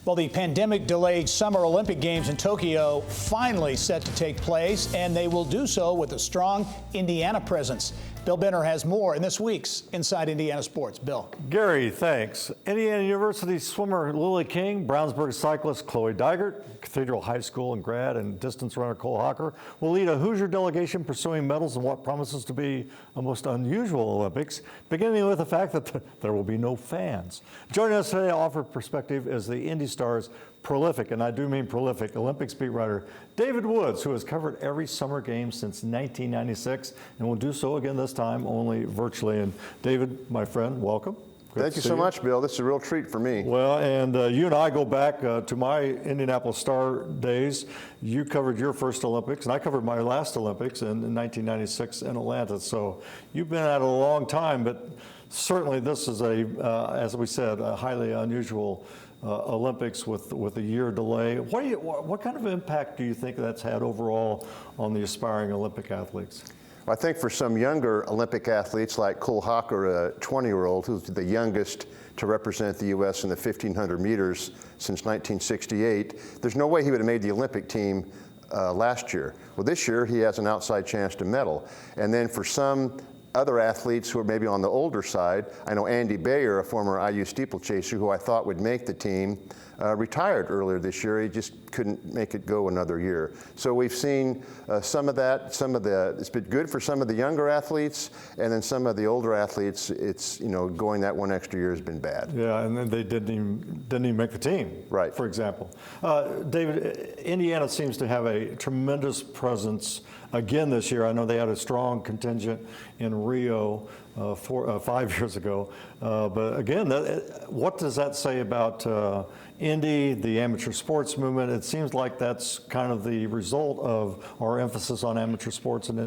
Well, the pandemic-delayed Summer Olympic Games in Tokyo finally set to take place, and they will do so with a strong Indiana presence. Bill Benner has more in this week's Inside Indiana Sports. Bill. Gary, thanks. Indiana University swimmer Lily King, Brownsburg cyclist Chloe Dygert, Cathedral High School and grad and distance runner Cole Hocker will lead a Hoosier delegation pursuing medals in what promises to be a most unusual Olympics, beginning with the fact that there will be no fans. Joining us today to offer perspective is the INDYSTAR's prolific, and I do mean prolific, Olympics beat writer David Woods, who has covered every summer game since 1996 and will do so again this time, only virtually. And David, my friend, welcome. Thank you so much, Bill. This is a real treat for me. Well, and you and I go back to my Indianapolis Star days. You covered your first Olympics, and I covered my last Olympics in 1996 in Atlanta. So you've been at it a long time, but certainly this is as we said, a highly unusual Olympics with a year delay. What kind of impact do you think that's had overall on the aspiring Olympic athletes? I think for some younger Olympic athletes like Cole Hocker, a 20-year-old who's the youngest to represent the U.S. in the 1,500 meters since 1968, there's no way he would have made the Olympic team last year. Well, this year he has an outside chance to medal. And then for some other athletes who are maybe on the older side, I know Andy Bayer, a former IU steeplechaser who I thought would make the team, retired earlier this year. He just couldn't make it go another year. So we've seen some of that. It's been good for some of the younger athletes, and then some of the older athletes, it's, going that one extra year has been bad. Yeah, and then they didn't even make the team. Right. For example, David, Indiana seems to have a tremendous presence again this year. I know they had a strong contingent in Rio 5 years ago, but again, what does that say about Indy, the amateur sports movement? It seems like that's kind of the result of our emphasis on amateur sports in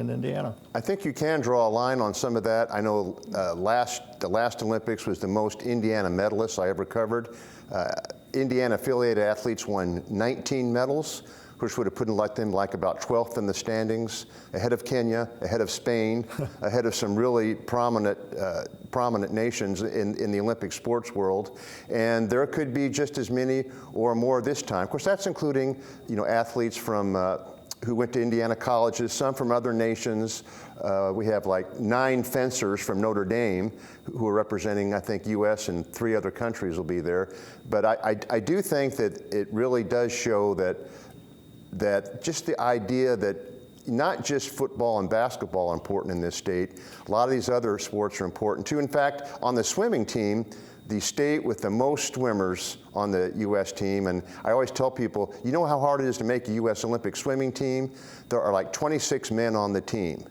Indiana. I think you can draw a line on some of that. I know the last Olympics was the most Indiana medalists I ever covered. Indiana affiliated athletes won 19 medals, which would have put them like about 12th in the standings, ahead of Kenya, ahead of Spain, ahead of some really prominent nations in the Olympic sports world. And there could be just as many or more this time. Of course, that's including athletes from who went to Indiana colleges, some from other nations. We have like 9 fencers from Notre Dame who are representing, I think, U.S. and 3 other countries will be there. But I do think that it really does show that just the idea that not just football and basketball are important in this state, a lot of these other sports are important too. In fact, on the swimming team, the state with the most swimmers on the U.S. team, and I always tell people, you know how hard it is to make a U.S. Olympic swimming team? There are like 26 men on the team.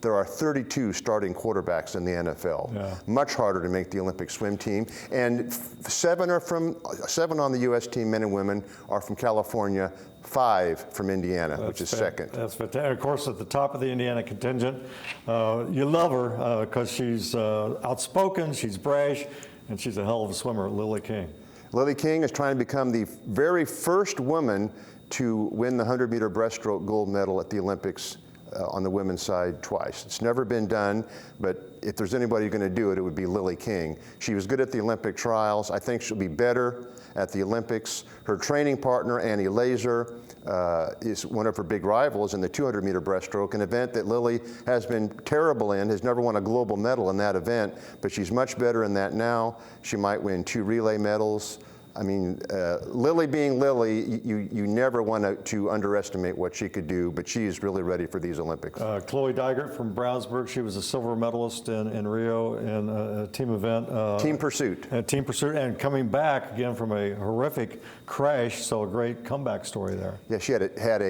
There are 32 starting quarterbacks in the NFL. Yeah. Much harder to make the Olympic swim team. And 7 on the U.S. team, men and women, are from California, 5 from Indiana, which is second. That's fantastic. Of course, at the top of the Indiana contingent, you love her because she's outspoken, she's brash, and she's a hell of a swimmer, Lily King. Lily King is trying to become the very first woman to win the 100-meter breaststroke gold medal at the Olympics on the women's side twice. It's never been done, but if there's anybody going to do it, it would be Lily King. She was good at the Olympic trials. I think she'll be better at the Olympics. Her training partner, Annie Laser, is one of her big rivals in the 200-meter breaststroke, an event that Lily has been terrible in, has never won a global medal in that event, but she's much better in that now. She might win 2 relay medals. I mean, Lily being Lily, you never want to underestimate what she could do, but she is really ready for these Olympics. Chloe Dygert from Brownsburg, she was a silver medalist in Rio in a team event. Team pursuit. Team pursuit, and coming back again from a horrific crash, so a great comeback story there. Yeah,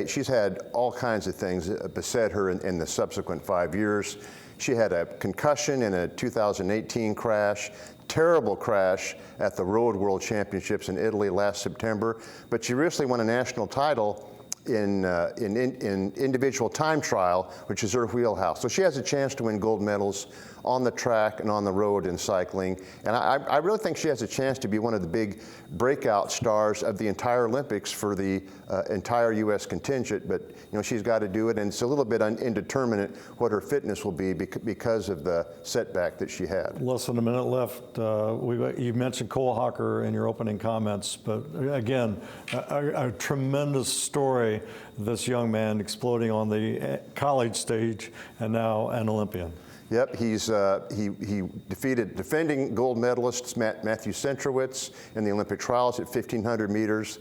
she's had all kinds of things beset her in the subsequent 5 years. She had a concussion in a 2018 crash, terrible crash at the Road World Championships in Italy last September, but she recently won a national title in individual time trial, which is her wheelhouse. So she has a chance to win gold medals on the track and on the road in cycling. And I really think she has a chance to be one of the big breakout stars of the entire Olympics for the entire U.S. contingent. But she's got to do it, and it's a little bit indeterminate what her fitness will be because of the setback that she had. Less than a minute left. You mentioned Cole Hocker in your opening comments, but again, a tremendous story. This young man exploding on the college stage and now an Olympian. Yep, he defeated defending gold medalist Matthew Centrowitz in the Olympic trials at 1,500 meters.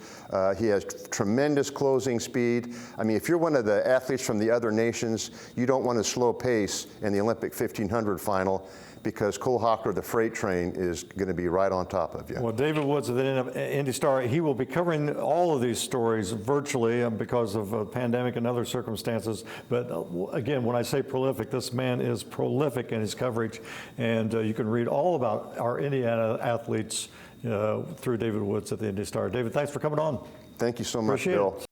He has tremendous closing speed. I mean, if you're one of the athletes from the other nations, you don't want to slow pace in the Olympic 1,500 final, because Cole Hocker, the freight train, is going to be right on top of you. Well, David Woods of the INDYSTAR, he will be covering all of these stories virtually because of a pandemic and other circumstances. But again, when I say prolific, this man is prolific in his coverage. And you can read all about our Indiana athletes through David Woods at the INDYSTAR. David, thanks for coming on. Thank you so much, Appreciate Bill. it.